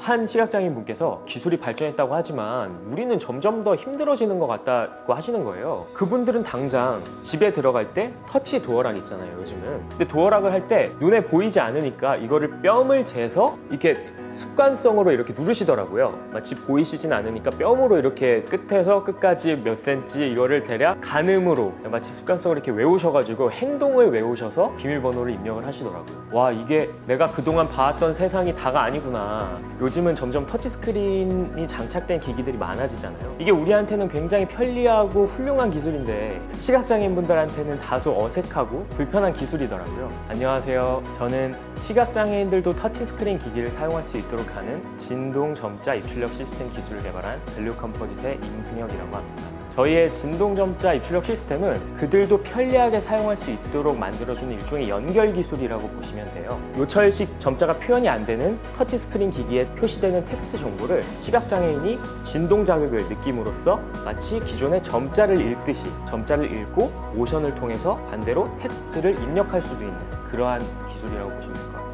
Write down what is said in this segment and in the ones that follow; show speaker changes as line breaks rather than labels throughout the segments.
한 시각장애인 분께서 기술이 발전했다고 하지만 우리는 점점 더 힘들어지는 것 같다고 하시는 거예요. 그분들은 당장 집에 들어갈 때 터치 도어락 있잖아요, 요즘은. 근데 도어락을 할 때 눈에 보이지 않으니까 이거를 뺨을 재서 이렇게 습관성으로 이렇게 누르시더라고요. 마치 보이시진 않으니까 뺨으로 이렇게 끝에서 끝까지 몇 센치 이거를 대략 가늠으로 마치 습관성으로 이렇게 외우셔가지고 행동을 외우셔서 비밀번호를 입력을 하시더라고요. 와, 이게 내가 그동안 봐왔던 세상이 다가 아니구나. 요즘은 점점 터치스크린이 장착된 기기들이 많아지잖아요. 이게 우리한테는 굉장히 편리하고 훌륭한 기술인데 시각장애인분들한테는 다소 어색하고 불편한 기술이더라고요. 안녕하세요. 저는 시각장애인들도 터치스크린 기기를 사용할 수 있도록 하는 진동 점자 입출력 시스템 기술을 개발한 밸류 컴포짓의 임승혁이라고 합니다. 저희의 진동 점자 입출력 시스템은 그들도 편리하게 사용할 수 있도록 만들어주는 일종의 연결 기술이라고 보시면 돼요. 요철식 점자가 표현이 안 되는 터치스크린 기기에 표시되는 텍스트 정보를 시각장애인이 진동 자극을 느낌으로써 마치 기존의 점자를 읽듯이 점자를 읽고 모션을 통해서 반대로 텍스트를 입력할 수도 있는 그러한 기술이라고 보시면 될 것 같아요.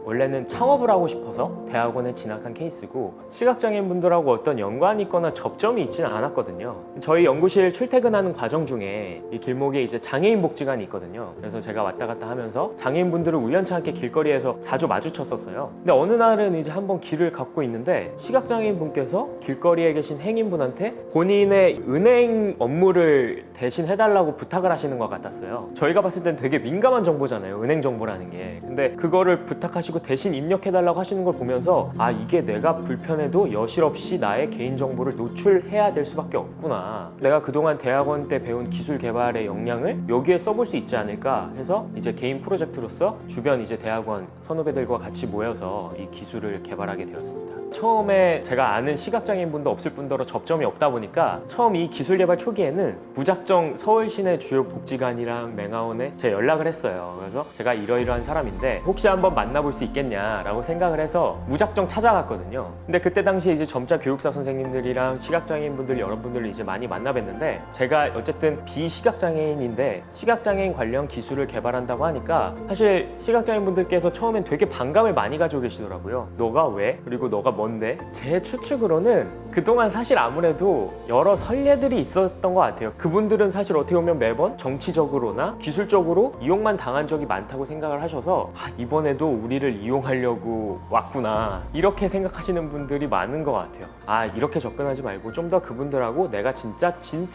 원래는 창업을 하고 싶어서 대학원에 진학한 케이스고 시각장애인 분들하고 어떤 연관이 있거나 접점이 있지는 않았거든요. 저희 연구실 출퇴근하는 과정 중에 이 길목에 이제 장애인 복지관이 있거든요. 그래서 제가 왔다 갔다 하면서 장애인 분들을 우연치 않게 길거리에서 자주 마주쳤었어요. 근데 어느 날은 이제 한번 길을 걷고 있는데 시각장애인 분께서 길거리에 계신 행인분한테 본인의 은행 업무를 대신 해달라고 부탁을 하시는 것 같았어요. 저희가 봤을 땐 되게 민감한 정보잖아요, 은행 정보라는 게. 근데 그거를 부탁하시고 대신 입력해달라고 하시는 걸 보면서 아, 이게 내가 불편해도 여실없이 나의 개인정보를 노출해야 될 수밖에 없구나. 내가 그동안 대학원 때 배운 기술 개발의 역량을 여기에 써볼 수 있지 않을까 해서 이제 개인 프로젝트로서 주변 이제 대학원 선후배들과 같이 모여서 이 기술을 개발하게 되었습니다. 처음에 제가 아는 시각장애인 분도 없을 뿐더러 접점이 없다 보니까 처음 이 기술 개발 초기에는 무작정 서울 시내 주요 복지관이랑 맹아원에 제가 연락을 했어요. 그래서 제가 이러이러한 사람인데 혹시 한번 만나볼 수 있겠냐라고 생각을 해서 무작정 찾아갔거든요. 근데 그때 당시에 이제 점자 교육사 선생님들이랑 시각장애인 분들 여러분들을 이제 많이 만나뵀는데 제가 어쨌든 비시각장애인인데 시각장애인 관련 기술을 개발한다고 하니까 사실 시각장애인 분들께서 처음엔 되게 반감을 많이 가지고 계시더라고요. 너가 왜? 그리고 너가 뭔데? 제 추측으로는 그동안 사실 아무래도 여러 선례들이 있었던 것 같아요. 그분들은 사실 어떻게 보면 매번 정치적으로나 기술적으로 이용만 당한 적이 많다고 생각을 하셔서 이번에도 우리를 이용하려고 왔구나 이렇게 생각하시는 분들이 많은 것 같아요. 이렇게 접근하지 말고 좀 더 그분들하고 내가 진짜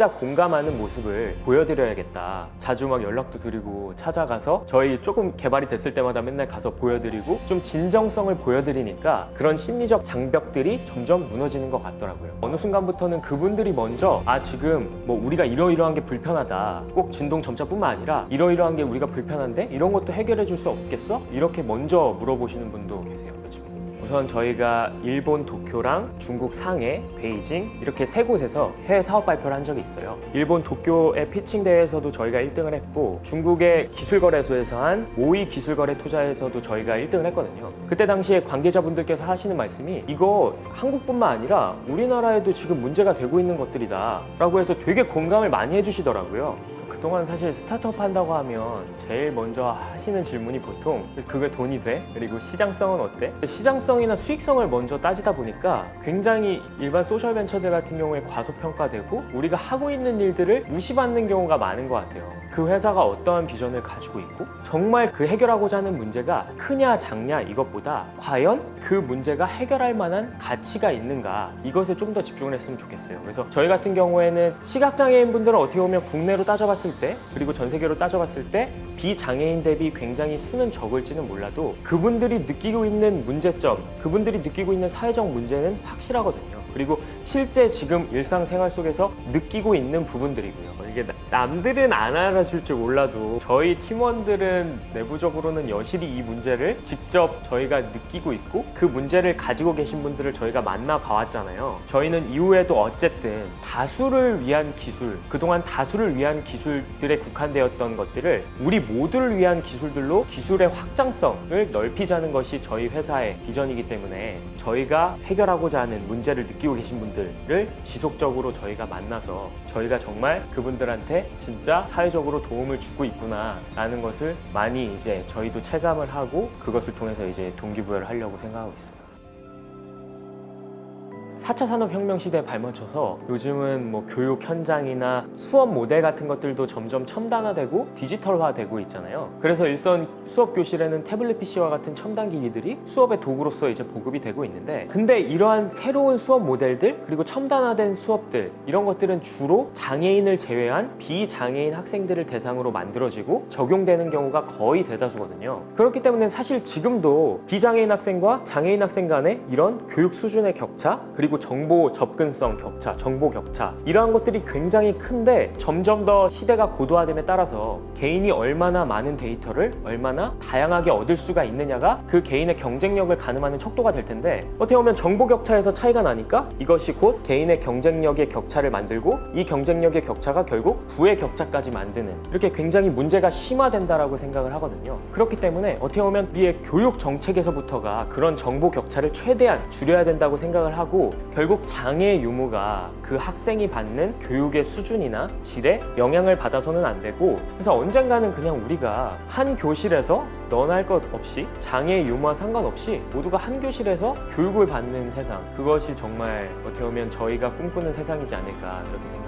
공감하는 모습을 보여드려야겠다. 자주 막 연락도 드리고 찾아가서 저희 조금 개발이 됐을 때마다 맨날 가서 보여드리고 좀 진정성을 보여드리니까 그런 심리적 장벽들이 점점 무너지는 것 같더라고요. 어느 순간부터는 그분들이 먼저 지금 뭐 우리가 이러이러한 게 불편하다, 꼭 진동 점자뿐만 아니라 이러이러한 게 우리가 불편한데 이런 것도 해결해 줄 수 없겠어? 이렇게 먼저 물어보시는 분도 계세요, 요즘. 우선 저희가 일본 도쿄랑 중국 상해, 베이징 이렇게 세 곳에서 해외 사업 발표를 한 적이 있어요. 일본 도쿄의 피칭 대회에서도 저희가 1등을 했고 중국의 기술거래소에서 한 모의 기술거래 투자에서도 저희가 1등을 했거든요. 그때 당시에 관계자분들께서 하시는 말씀이 이거 한국뿐만 아니라 우리나라에도 지금 문제가 되고 있는 것들이다 라고 해서 되게 공감을 많이 해주시더라고요. 그래서 그동안 사실 스타트업 한다고 하면 제일 먼저 하시는 질문이 보통 그게 돈이 돼? 그리고 시장성은 어때? 시장성이나 수익성을 먼저 따지다 보니까 굉장히 일반 소셜벤처들 같은 경우에 과소평가되고 우리가 하고 있는 일들을 무시받는 경우가 많은 것 같아요. 그 회사가 어떠한 비전을 가지고 있고 정말 그 해결하고자 하는 문제가 크냐 작냐 이것보다 과연 그 문제가 해결할 만한 가치가 있는가 이것에 좀 더 집중을 했으면 좋겠어요. 그래서 저희 같은 경우에는 시각장애인 분들은 어떻게 보면 국내로 따져봤을 때 그리고 전 세계로 따져봤을 때 비장애인 대비 굉장히 수는 적을지는 몰라도 그분들이 느끼고 있는 문제점, 그분들이 느끼고 있는 사회적 문제는 확실하거든요. 그리고 실제 지금 일상생활 속에서 느끼고 있는 부분들이고요. 이게 남들은 안 알아줄 줄 몰라도 저희 팀원들은 내부적으로는 여실히 이 문제를 직접 저희가 느끼고 있고 그 문제를 가지고 계신 분들을 저희가 만나봐왔잖아요. 저희는 이후에도 어쨌든 다수를 위한 기술, 그동안 다수를 위한 기술들에 국한되었던 것들을 우리 모두를 위한 기술들로 기술의 확장성을 넓히자는 것이 저희 회사의 비전이기 때문에 저희가 해결하고자 하는 문제를 느끼고 계신 분들 분들을 지속적으로 저희가 만나서 저희가 정말 그분들한테 진짜 사회적으로 도움을 주고 있구나 라는 것을 많이 이제 저희도 체감을 하고 그것을 통해서 이제 동기부여를 하려고 생각하고 있어요. 4차 산업혁명 시대에 발맞춰서 요즘은 뭐 교육 현장이나 수업 모델 같은 것들도 점점 첨단화되고 디지털화되고 있잖아요. 그래서 일선 수업 교실에는 태블릿 PC와 같은 첨단 기기들이 수업의 도구로서 이제 보급이 되고 있는데, 근데 이러한 새로운 수업 모델들 그리고 첨단화된 수업들 이런 것들은 주로 장애인을 제외한 비장애인 학생들을 대상으로 만들어지고 적용되는 경우가 거의 대다수거든요. 그렇기 때문에 사실 지금도 비장애인 학생과 장애인 학생 간의 이런 교육 수준의 격차 그리고 정보 접근성 격차, 정보 격차 이러한 것들이 굉장히 큰데, 점점 더 시대가 고도화됨에 따라서 개인이 얼마나 많은 데이터를 얼마나 다양하게 얻을 수가 있느냐가 그 개인의 경쟁력을 가늠하는 척도가 될 텐데, 어떻게 보면 정보 격차에서 차이가 나니까 이것이 곧 개인의 경쟁력의 격차를 만들고 이 경쟁력의 격차가 결국 부의 격차까지 만드는, 이렇게 굉장히 문제가 심화된다라고 생각을 하거든요. 그렇기 때문에 어떻게 보면 우리의 교육 정책에서부터가 그런 정보 격차를 최대한 줄여야 된다고 생각을 하고, 결국 장애 유무가 그 학생이 받는 교육의 수준이나 질에 영향을 받아서는 안 되고, 그래서 언젠가는 그냥 우리가 한 교실에서 너나 할 것 없이 장애 유무와 상관없이 모두가 한 교실에서 교육을 받는 세상, 그것이 정말 어떻게 보면 저희가 꿈꾸는 세상이지 않을까 이렇게 생각합니다.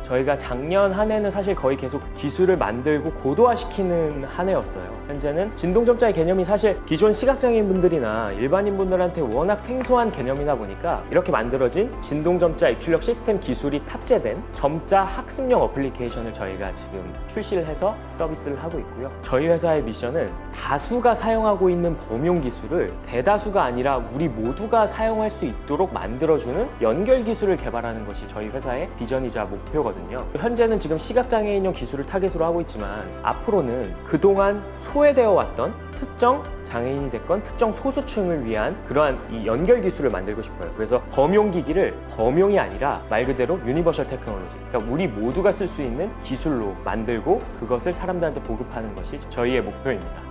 저희가 작년 한 해는 사실 거의 계속 기술을 만들고 고도화시키는 한 해였어요. 현재는 진동점자의 개념이 사실 기존 시각장애인분들이나 일반인분들한테 워낙 생소한 개념이다 보니까 이렇게 만들어진 진동점자 입출력 시스템 기술이 탑재된 점자 학습용 어플리케이션을 저희가 지금 출시를 해서 서비스를 하고 있고요. 저희 회사의 미션은 다수가 사용하고 있는 범용 기술을 대다수가 아니라 우리 모두가 사용할 수 있도록 만들어주는 연결 기술을 개발하는 것이 저희 회사의 비전이자 목표거든요. 현재는 지금 시각장애인용 기술을 타겟으로 하고 있지만, 앞으로는 그동안 소외되어 왔던 특정 장애인이 됐건 특정 소수층을 위한 그러한 이 연결 기술을 만들고 싶어요. 그래서 범용 기기를 범용이 아니라 말 그대로 유니버셜 테크놀로지, 그러니까 우리 모두가 쓸 수 있는 기술로 만들고 그것을 사람들한테 보급하는 것이 저희의 목표입니다.